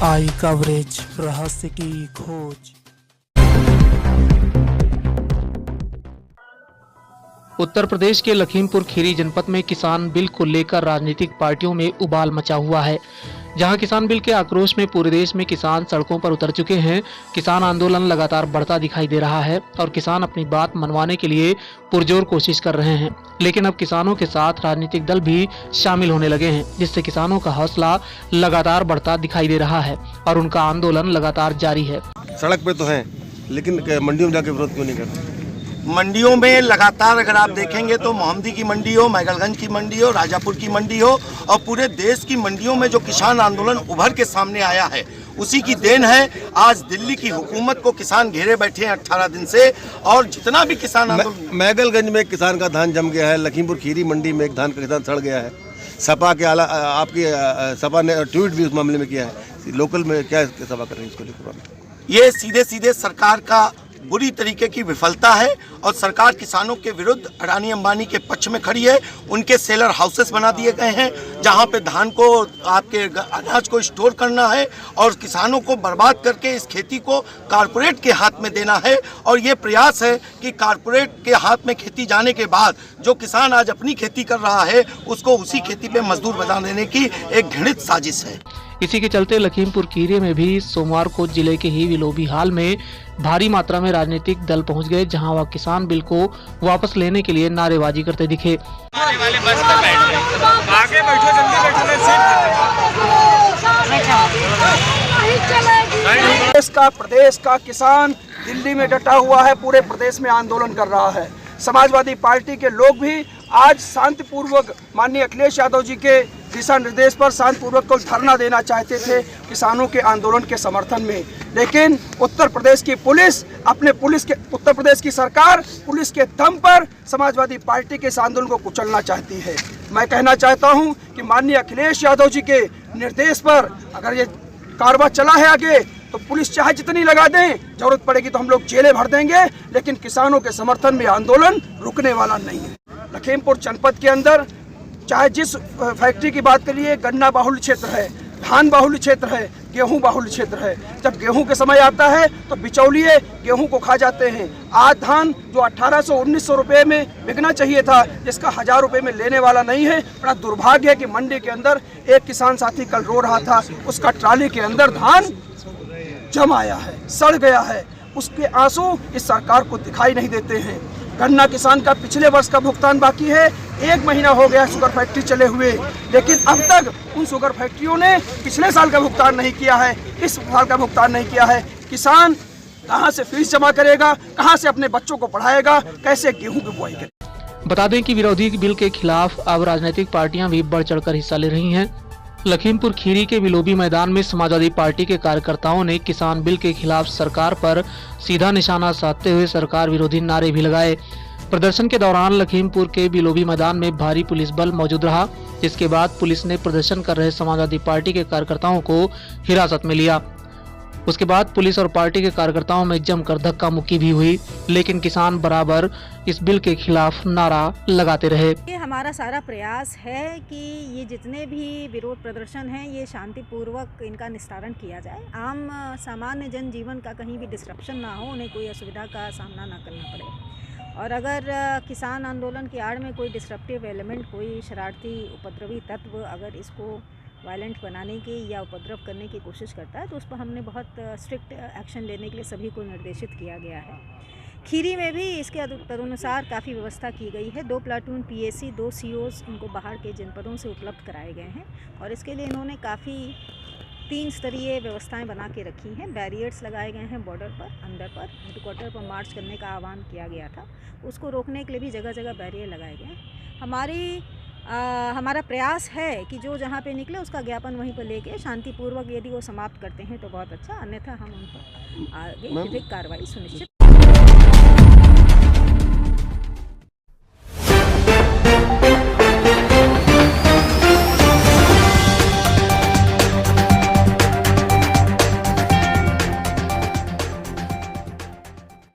आई coverage, रहस्य की खोज। उत्तर प्रदेश के लखीमपुर खीरी जनपद में किसान बिल को लेकर राजनीतिक पार्टियों में उबाल मचा हुआ है। जहां किसान बिल के आक्रोश में पूरे देश में किसान सड़कों पर उतर चुके हैं। किसान आंदोलन लगातार बढ़ता दिखाई दे रहा है और किसान अपनी बात मनवाने के लिए पुरजोर कोशिश कर रहे हैं। लेकिन अब किसानों के साथ राजनीतिक दल भी शामिल होने लगे हैं, जिससे किसानों का हौसला लगातार बढ़ता दिखाई दे रहा है और उनका आंदोलन लगातार जारी है। सड़क पे तो है, लेकिन मंडियों में जाके विरोध क्यों नहीं करते? मंडियों में लगातार अगर आप देखेंगे तो मोहम्मदी की मंडी हो, मैगलगंज की मंडी हो, राजापुर की मंडी हो और पूरे देश की मंडियों में जो किसान आंदोलन उभर के सामने आया है, उसी की देन है। आज दिल्ली की हुकूमत को किसान घेरे बैठे हैं 18 दिन से, और जितना भी किसान आंदोलन मैगलगंज में एक किसान का धान जम गया है, लखीमपुर खीरी मंडी में एक धान का किसान सड़ गया है। सपा के आपकी सपा ने ट्वीट भी उस मामले में किया है। लोकल में क्या सपा कर रही है इसको लेकर? ये सीधे सीधे सरकार का बुरी तरीके की विफलता है और सरकार किसानों के विरुद्ध अडानी अंबानी के पक्ष में खड़ी है। उनके सेलर हाउसेस बना दिए गए हैं जहां पे धान को, आपके अनाज को स्टोर करना है और किसानों को बर्बाद करके इस खेती को कारपोरेट के हाथ में देना है। और ये प्रयास है कि कारपोरेट के हाथ में खेती जाने के बाद जो किसान आज अपनी खेती कर रहा है उसको उसी खेती पे मजदूर बना देने की एक घृणित साजिश है। इसी के चलते लखीमपुर खीरी में भी सोमवार को जिले के ही विलोबी हाल में भारी मात्रा में राजनीतिक दल पहुंच गए, जहां वह किसान बिल को वापस लेने के लिए नारेबाजी करते दिखे। प्रदेश का किसान दिल्ली में डटा हुआ है, पूरे प्रदेश में आंदोलन कर रहा है। समाजवादी पार्टी के लोग भी आज शांतिपूर्वक माननीय अखिलेश यादव जी के दिशा निर्देश पर शांतिपूर्वक को धरना देना चाहते थे किसानों के आंदोलन के समर्थन में, लेकिन उत्तर प्रदेश की पुलिस उत्तर प्रदेश की सरकार पुलिस के दम पर समाजवादी पार्टी के इस आंदोलन को कुचलना चाहती है। मैं कहना चाहता हूं कि माननीय अखिलेश यादव जी के निर्देश पर अगर ये कारवां चला है आगे तो पुलिस चाहे जितनी लगा दें, जरूरत पड़ेगी तो हम लोग जेलें भर देंगे, लेकिन किसानों के समर्थन में आंदोलन रुकने वाला नहीं है। लखीमपुर जनपद के अंदर चाहे जिस फैक्ट्री की बात करिए, गन्ना बाहुल क्षेत्र है, धान बाहुल क्षेत्र है, गेहूं बाहुल क्षेत्र है। जब गेहूं के समय आता है तो बिचौलिए गेहूं को खा जाते हैं। आज धान जो 1800-1900 रुपये में बिकना चाहिए था, जिसका 1000 रुपये में लेने वाला नहीं है। बड़ा दुर्भाग्य है कि मंडी के अंदर एक किसान साथी कल रो रहा था, उसका ट्राली के अंदर धान जम आया है, सड़ गया है। उसके आंसू इस सरकार को दिखाई नहीं देते हैं। गन्ना किसान का पिछले वर्ष का भुगतान बाकी है, 1 महीना हो गया शुगर फैक्ट्री चले हुए, लेकिन अब तक उन शुगर फैक्ट्रियों ने पिछले साल का भुगतान नहीं किया है, इस साल का भुगतान नहीं किया है। किसान कहां से फीस जमा करेगा, कहां से अपने बच्चों को पढ़ाएगा, कैसे गेहूं की बुआई करेगा? बता दें कि विरोधी बिल के खिलाफ अब राजनीतिक पार्टियां भी बढ़ चढ़कर हिस्सा ले रही हैं। लखीमपुर खीरी के विलोबी मैदान में समाजवादी पार्टी के कार्यकर्ताओं ने किसान बिल के खिलाफ सरकार पर सीधा निशाना साधते हुए सरकार विरोधी नारे भी लगाए। प्रदर्शन के दौरान लखीमपुर के विलोबी मैदान में भारी पुलिस बल मौजूद रहा। इसके बाद पुलिस ने प्रदर्शन कर रहे समाजवादी पार्टी के कार्यकर्ताओं को हिरासत में लिया। उसके बाद पुलिस और पार्टी के कार्यकर्ताओं में जमकर धक्का मुक्की भी हुई, लेकिन किसान बराबर इस बिल के खिलाफ नारा लगाते रहे। ये हमारा सारा प्रयास है कि ये जितने भी विरोध प्रदर्शन हैं ये शांतिपूर्वक इनका निस्तारण किया जाए। आम सामान्य जनजीवन का कहीं भी डिस्ट्रप्शन ना हो, उन्हें कोई असुविधा का सामना ना करना पड़े। और अगर किसान आंदोलन की आड़ में कोई डिस्ट्रप्टिव एलिमेंट, कोई शरारती उपद्रवी तत्व अगर इसको वायलेंट बनाने की या उपद्रव करने की कोशिश करता है तो उस पर हमने बहुत स्ट्रिक्ट एक्शन लेने के लिए सभी को निर्देशित किया गया है। खीरी में भी इसके तदनुसार काफ़ी व्यवस्था की गई है। 2 प्लाटून PAC, 2 COs उनको बाहर के जनपदों से उपलब्ध कराए गए हैं और इसके लिए इन्होंने काफ़ी 3 स्तरीय व्यवस्थाएं बना के रखी हैं। बैरियर्स लगाए गए हैं बॉर्डर पर, अंदर पर हेडक्वार्टर पर मार्च करने का आह्वान किया गया था, उसको रोकने के लिए भी जगह जगह बैरियर लगाए गए हैं। हमारा प्रयास है कि जो जहाँ पे निकले उसका ज्ञापन वहीं पर लेके शांतिपूर्वक यदि वो समाप्त करते हैं तो बहुत अच्छा, अन्यथा हम उन पर आगे विधिक कार्रवाई सुनिश्चित